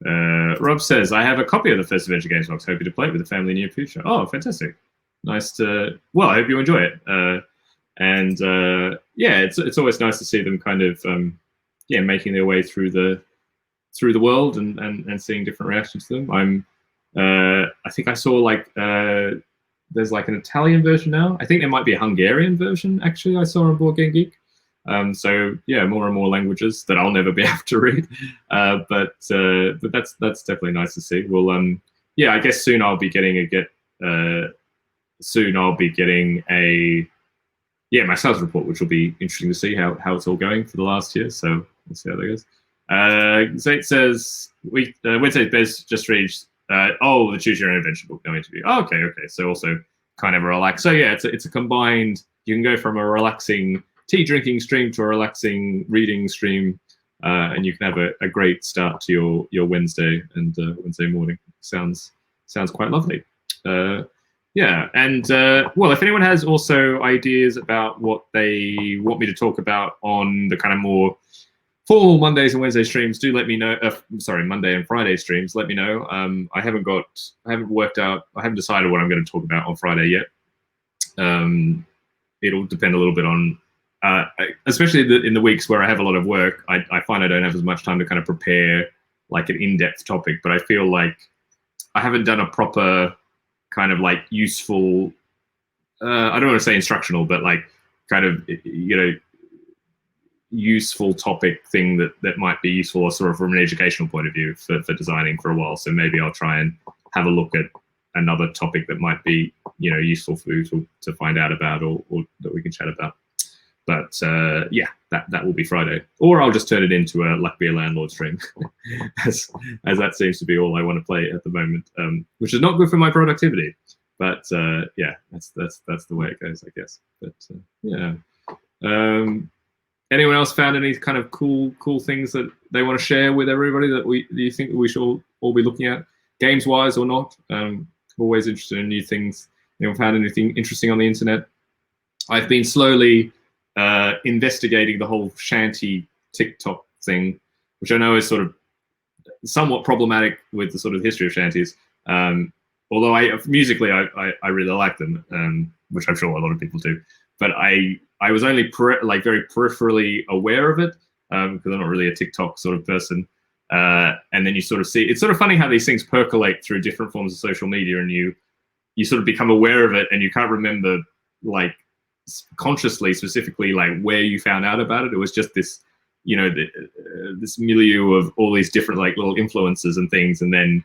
Speaker 1: Rob says, I have a copy of the first Adventure Games box, hoping to play it with the family in the near future. Oh, fantastic. Nice to, well, I hope you enjoy it. And yeah, it's always nice to see them kind of, yeah, making their way through the world and seeing different reactions to them. I think I saw like, there's like an Italian version now. I think there might be a Hungarian version, actually, I saw on Board Game Geek. So yeah, more and more languages that I'll never be able to read, but that's definitely nice to see. Well, yeah, I guess soon I'll be getting my sales report, which will be interesting to see how it's all going for the last year. So we'll see how that goes. Zate says Wednesday Bez just reached. The Choose Your Own Adventure book, no interview. Oh, okay. So also kind of a relax. So yeah, it's a combined. You can go from a relaxing tea drinking stream to a relaxing reading stream, and you can have a great start to your Wednesday and Wednesday morning. Sounds quite lovely. Yeah, and well, if anyone has also ideas about what they want me to talk about on the kind of more formal Mondays and Wednesday streams, do let me know. Sorry, Monday and Friday streams, let me know. I haven't decided what I'm going to talk about on Friday yet. It'll depend a little bit on, especially in the weeks where I have a lot of work, I find I don't have as much time to kind of prepare like an in-depth topic, but I feel like I haven't done a proper kind of like useful, I don't want to say instructional, but like kind of, you know, useful topic thing that might be useful or sort of from an educational point of view for designing for a while. So maybe I'll try and have a look at another topic that might be, you know, useful for you to find out about or that we can chat about. But yeah, that will be Friday, or I'll just turn it into a Luck Be a Landlord stream, as that seems to be all I want to play at the moment, which is not good for my productivity. But yeah, that's the way it goes, I guess. But yeah, anyone else found any kind of cool things that they want to share with everybody that you think we should all be looking at, games wise or not? Always interested in new things. Anyone found anything interesting on the internet? I've been slowly investigating the whole shanty TikTok thing, which I know is sort of somewhat problematic with the sort of history of shanties. Although musically I really like them, which I'm sure a lot of people do. But I was only very peripherally aware of it because I'm not really a TikTok sort of person. And then you sort of see, it's sort of funny how these things percolate through different forms of social media, and you sort of become aware of it, and you can't remember like consciously, specifically, like where you found out about it. It was just this you know, this milieu of all these different like little influences and things, and then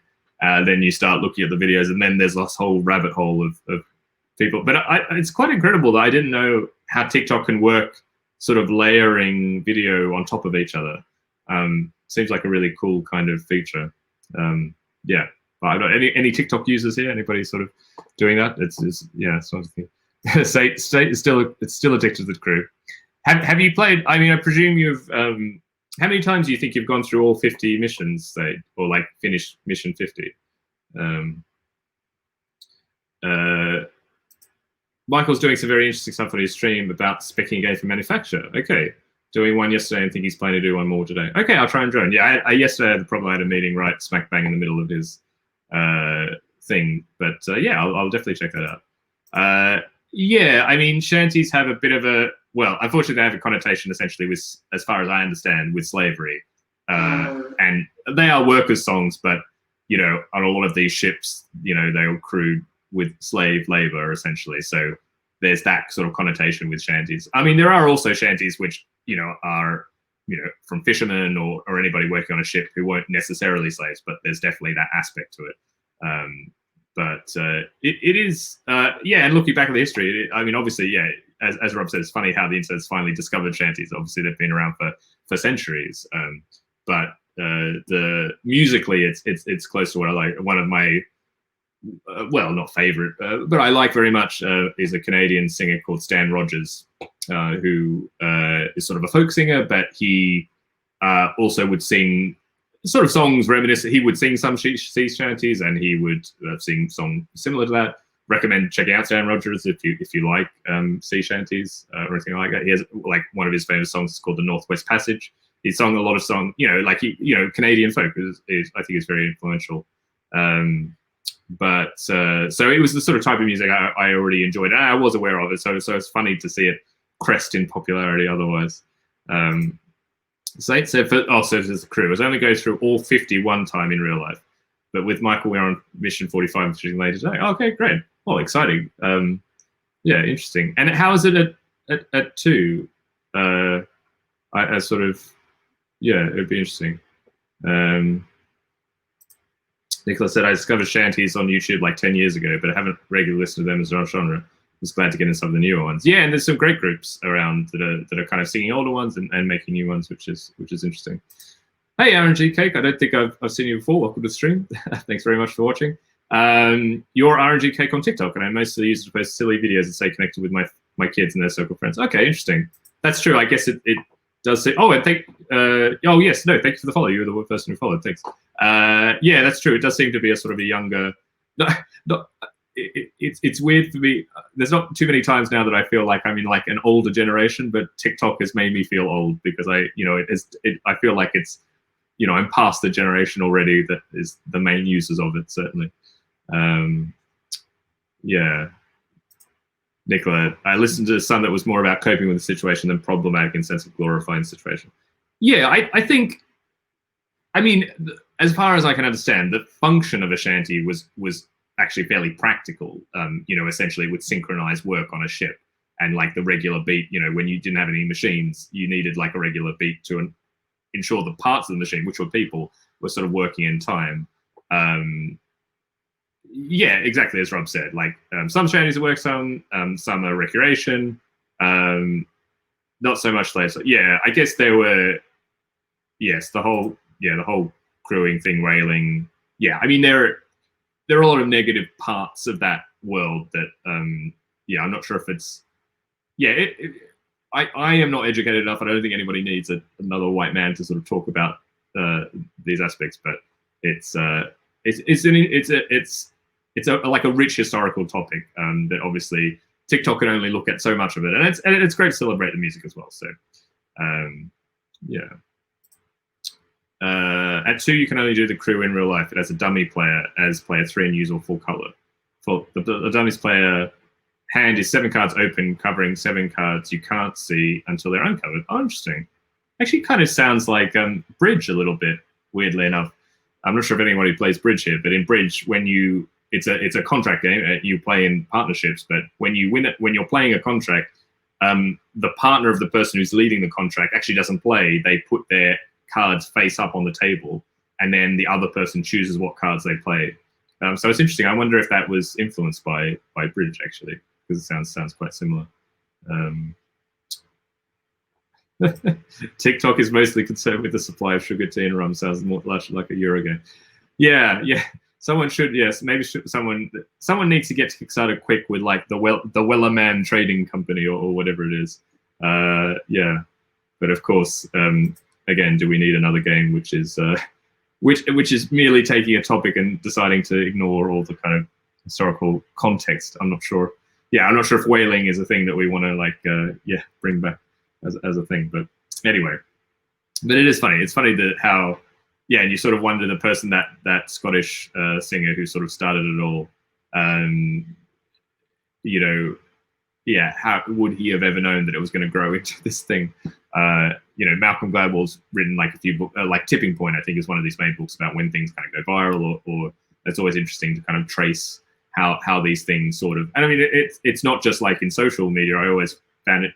Speaker 1: you start looking at the videos, and then there's this whole rabbit hole of people. But it's quite incredible that I didn't know how TikTok can work sort of layering video on top of each other. Seems like a really cool kind of feature. Yeah, but I don't any TikTok users here. Anybody sort of doing that? It's not a thing. It's still addicted to the crew. Have you played? I mean, I presume you've. How many times do you think you've gone through all 50 missions, say, or like finished mission 50? Michael's doing some very interesting stuff on his stream about speccing a game for manufacturer. Okay, doing one yesterday and think he's planning to do one more today. Okay, I'll try and join. Yeah, yesterday I had the problem. I had a meeting right smack bang in the middle of his thing, but yeah, I'll definitely check that out. Yeah, I mean, shanties have a bit of a, well, unfortunately they have a connotation essentially with, as far as I understand, with slavery. And they are workers' songs, but, you know, on all of these ships, you know, they were crewed with slave labor essentially. So there's that sort of connotation with shanties. I mean, there are also shanties which, you know, are, you know, from fishermen or anybody working on a ship who weren't necessarily slaves, but there's definitely that aspect to it. But it is, yeah, and looking back at the history, I mean, obviously, yeah, as Rob said, it's funny how the internet's finally discovered shanties. Obviously, they've been around for centuries. But musically, it's close to what I like. One of my, well, not favorite, but I like very much is a Canadian singer called Stan Rogers, who is sort of a folk singer, but he also would sing sort of songs reminiscent. He would sing some sea shanties, and he would sing songs similar to that. Recommend checking out Stan Rogers if you like sea shanties or anything like that. He has, like, one of his famous songs is called the Northwest Passage. He's sung a lot of songs, you know, like Canadian folk is I think is very influential. But so it was the sort of type of music I already enjoyed, and I was aware of it. So it's funny to see it crest in popularity. Otherwise, so there's the crew. I was only go through all 50 one time in real life, but with Michael we're on mission 45, which is later today. Okay, great. Oh, exciting. Yeah, interesting. And how is it at 2? I sort of, yeah, it'd be interesting. Nicholas said, I discovered shanties on YouTube like 10 years ago, but I haven't regularly listened to them as a genre. Was glad to get in some of the newer ones. Yeah, and there's some great groups around that are kind of singing older ones and making new ones, which is interesting. Hey, Aaron G. Cake, I don't think I've seen you before. Welcome to the stream. Thanks very much for watching. You're Aaron G. Cake on TikTok, and I mostly use it to post silly videos and stay connected with my kids and their circle friends. Okay, interesting. That's true. I guess it does say. Oh, and oh yes, no, thank you for the follow. You were the person who followed. Thanks. Yeah, that's true. It does seem to be a sort of a younger. It's weird for me. There's not too many times now that I feel like I'm in like an older generation, but TikTok has made me feel old because I feel like it's, you know, I'm past the generation already that is the main users of it, certainly. Yeah. Nicola, I listened to some that was more about coping with the situation than problematic in sense of glorifying the situation. Yeah, I think, I mean, as far as I can understand, the function of a shanty was actually fairly practical. You know, essentially it would synchronize work on a ship, and like the regular beat, you know, when you didn't have any machines, you needed like a regular beat to ensure the parts of the machine, which were people, were sort of working in time. Yeah, exactly as Rob said. Like some shanties are work, some are recreation, not so much slaves. Yeah, I guess there were, yes, the whole crewing thing, whaling. Yeah, I mean there are a lot of negative parts of that world that yeah, I'm not sure if it's, yeah, I am not educated enough. I don't think anybody needs another white man to sort of talk about these aspects, but it's like a rich historical topic that obviously TikTok can only look at so much of it, and it's great to celebrate the music as well. So yeah. At 2, you can only do the crew in real life. It has a dummy player as player 3 and use all full color. For the dummies player hand is 7 cards open, covering 7 cards you can't see until they're uncovered. Oh, interesting. Actually, kind of sounds like Bridge a little bit. Weirdly enough, I'm not sure if anybody plays Bridge here, but in Bridge, when it's a contract game, you play in partnerships. But when you win it, when you're playing a contract, the partner of the person who's leading the contract actually doesn't play. They put their cards face up on the table, and then the other person chooses what cards they play. So it's interesting. I wonder if that was influenced by bridge, actually, because it sounds quite similar. TikTok is mostly concerned with the supply of sugar, tea, and rum. Sounds more like a year ago. Yeah. Someone should, yes, maybe someone needs to get Kickstarter quick with like the Wellerman Trading Company or whatever it is. Yeah, but of course, again, do we need another game which is which is merely taking a topic and deciding to ignore all the kind of historical context? I'm not sure. Yeah, I'm not sure if whaling is a thing that we want to like bring back as a thing. But anyway, but it is funny. It's funny that how. Yeah, and you sort of wonder the person that Scottish singer who sort of started it all, you know, yeah, how would he have ever known that it was going to grow into this thing? You know, Malcolm Gladwell's written like a few books, like Tipping Point, I think, is one of these main books about when things kind of go viral, or it's always interesting to kind of trace how these things sort of. And I mean, it's not just like in social media. I always found it,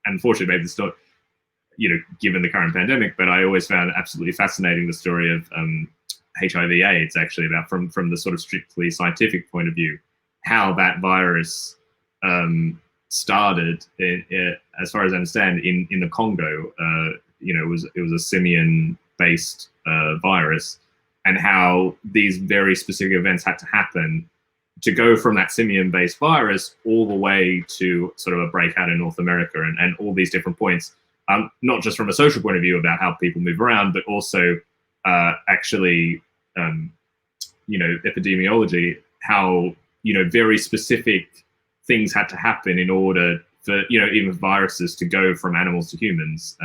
Speaker 1: unfortunately, maybe it's not. You know, given the current pandemic, but I always found absolutely fascinating the story of HIV/AIDS, actually, about from the sort of strictly scientific point of view, how that virus started, as far as I understand, in the Congo. You know, it was a simian-based virus, and how these very specific events had to happen to go from that simian-based virus all the way to sort of a breakout in North America, and all these different points. Not just from a social point of view about how people move around, but also actually, you know, epidemiology, how, you know, very specific things had to happen in order for, you know, even viruses to go from animals to humans,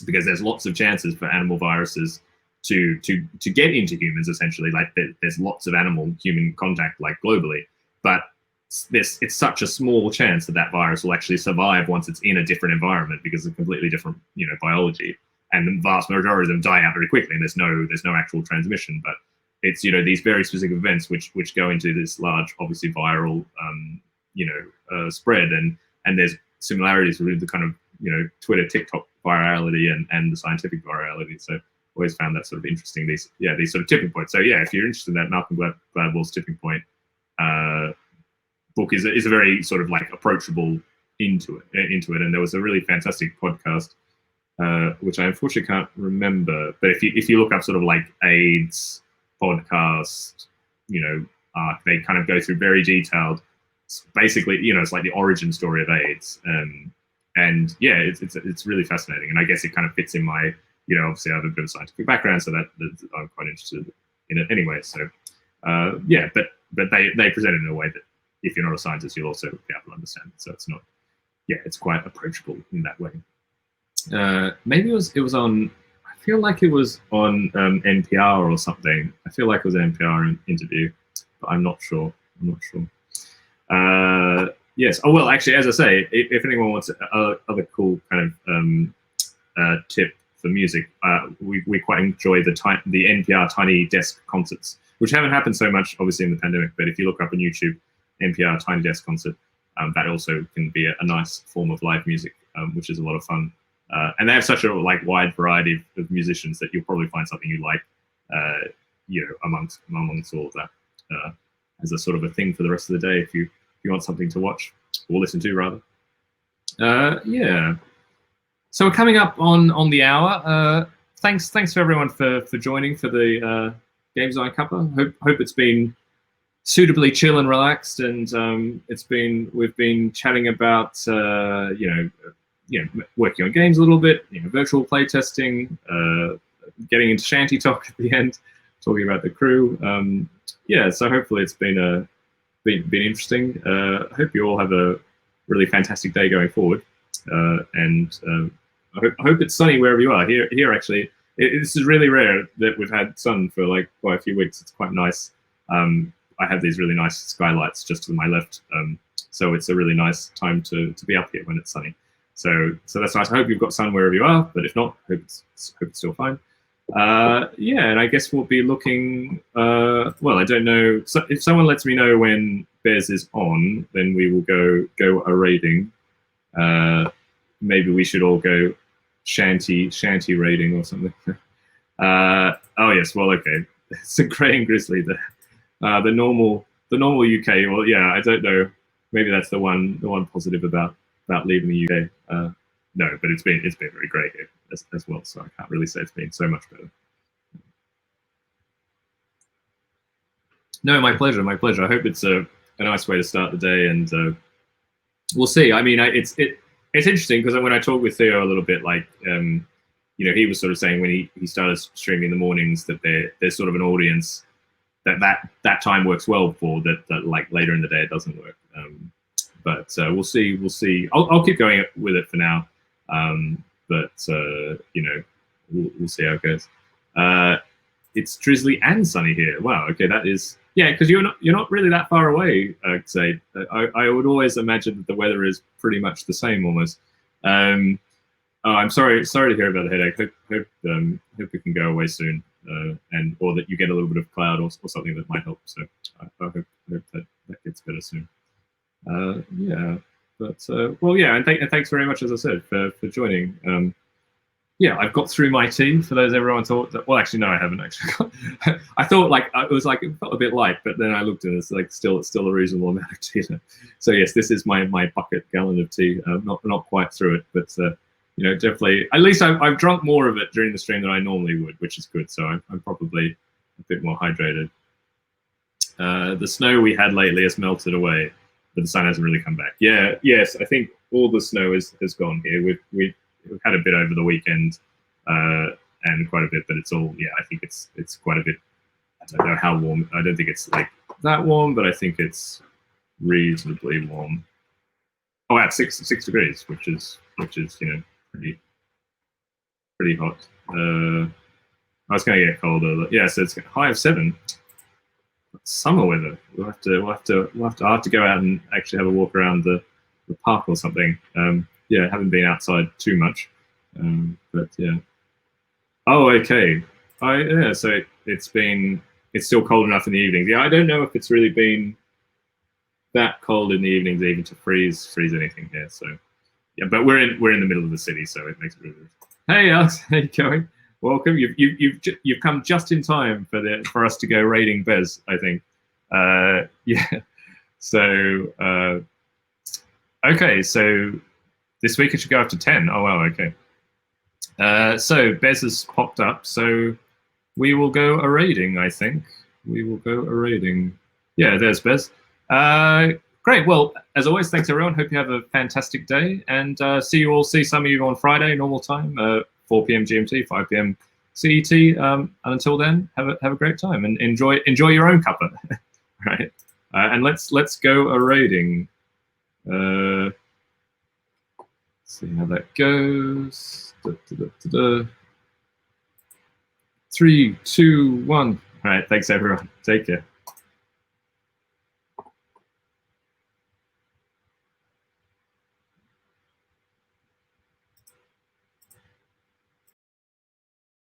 Speaker 1: because there's lots of chances for animal viruses to get into humans, essentially. Like there's lots of animal-human contact, like globally, but it's such a small chance that virus will actually survive once it's in a different environment, because it's a completely different, you know, biology, and the vast majority of them die out very quickly, and there's no actual transmission. But it's, you know, these very specific events which go into this large, obviously viral, you know, spread, and there's similarities with the kind of, you know, Twitter, TikTok virality and the scientific virality. So always found that sort of interesting. These sort of tipping points. So yeah, if you're interested in that, Malcolm Gladwell's Tipping Point book is a very sort of like approachable into it, and there was a really fantastic podcast which I unfortunately can't remember, but if you look up sort of like AIDS podcast, you know, they kind of go through very detailed, basically, you know, it's like the origin story of AIDS, and yeah, it's really fascinating, and I guess it kind of fits in my, you know, obviously I have a bit of a scientific background, so that I'm quite interested in it anyway. So yeah, but they present it in a way that, if you're not a scientist, you'll also be able to understand. So it's not, yeah, it's quite approachable in that way. Maybe it was on, I feel like it was on NPR or something. I feel like it was an NPR interview, but I'm not sure. Yes. Oh, well, actually, as I say, if anyone wants other cool kind of tip for music, we quite enjoy the NPR Tiny Desk concerts, which haven't happened so much, obviously, in the pandemic. But if you look up on YouTube, NPR Tiny Desk concert, that also can be a nice form of live music, which is a lot of fun. And they have such a like wide variety of musicians that you'll probably find something you like, you know, amongst all of that, as a sort of a thing for the rest of the day. If you want something to watch or listen to, rather. Yeah. So we're coming up on the hour. Thanks for everyone for joining for the Game Design Cuppa. Hope it's been suitably chill and relaxed, and we've been chatting about you know, working on games a little bit, you know, virtual playtesting, getting into shanty talk at the end, talking about the crew. Yeah, so hopefully it's been interesting. I hope you all have a really fantastic day going forward, and I hope it's sunny wherever you are. Here actually, this is really rare that we've had sun for like quite a few weeks. It's quite nice. I have these really nice skylights just to my left, so it's a really nice time to be up here when it's sunny. So that's nice. I hope you've got sun wherever you are, but if not, hope it's still fine. Yeah, and I guess we'll be looking. Well, I don't know. So if someone lets me know when Bez is on, then we will go a raiding. Maybe we should all go shanty raiding or something. Oh yes, well okay. It's a grey and grizzly. The normal UK. Well, yeah, I don't know. Maybe that's the one positive about leaving the UK. No, but it's been very grey here as well, so I can't really say it's been so much better. No, my pleasure, my pleasure. I hope it's a nice way to start the day, and we'll see. I mean, it's interesting because when I talked with Theo a little bit, like he was sort of saying when he started streaming in the mornings that there's sort of an audience that time works well for that like later in the day it doesn't work. But we'll see. I'll keep going with it for now. But we'll see how it goes. It's drizzly and sunny here. Wow. Okay, that is because you're not really that far away. I'd say. I would always imagine that the weather is pretty much the same almost. I'm sorry to hear about the headache. Hope it can go away soon, or that you get a little bit of cloud or something that might help. So I hope that gets better soon. And thanks very much, as I said, for joining. I've got through my tea. For those everyone thought that. Well, actually, no, I haven't actually. I thought it felt a bit light, but then I looked and it's like still a reasonable amount of tea. So yes, this is my bucket gallon of tea. Not quite through it, but definitely. At least I've drunk more of it during the stream than I normally would, which is good. So I'm probably a bit more hydrated. The snow we had lately has melted away, but the sun hasn't really come back. Yes, I think all the snow has gone here. We've had a bit over the weekend, and quite a bit, but it's all I think it's quite a bit. I don't know how warm. I don't think it's like that warm, but I think it's reasonably warm. Oh, at 6 degrees, which is pretty hot. I was going to get colder. So it's a high of 7. Summer weather. We'll have to go out and actually have a walk around the park or something. Haven't been outside too much, but yeah. Oh, okay. So it's still cold enough in the evenings. Yeah, I don't know if it's really been that cold in the evenings even to freeze anything here. So yeah, but we're in the middle of the city, so it makes it really. Hey Alex, how you going? Welcome. You've come just in time for us to go raiding Bez, I think. So okay, so this week it should go up to 10. Oh wow, okay. So Bez has popped up, so we will go a raiding, I think. We will go a raiding. Yeah, there's Bez. Great. Well, as always, thanks everyone. Hope you have a fantastic day, and see some of you on Friday, normal time, 4 p.m. GMT, 5 p.m. CET. And until then, have a great time and enjoy your own Cuppa. Right. And let's go a raiding. See how that goes. 3, 2, 1. All right. Thanks everyone. Take care.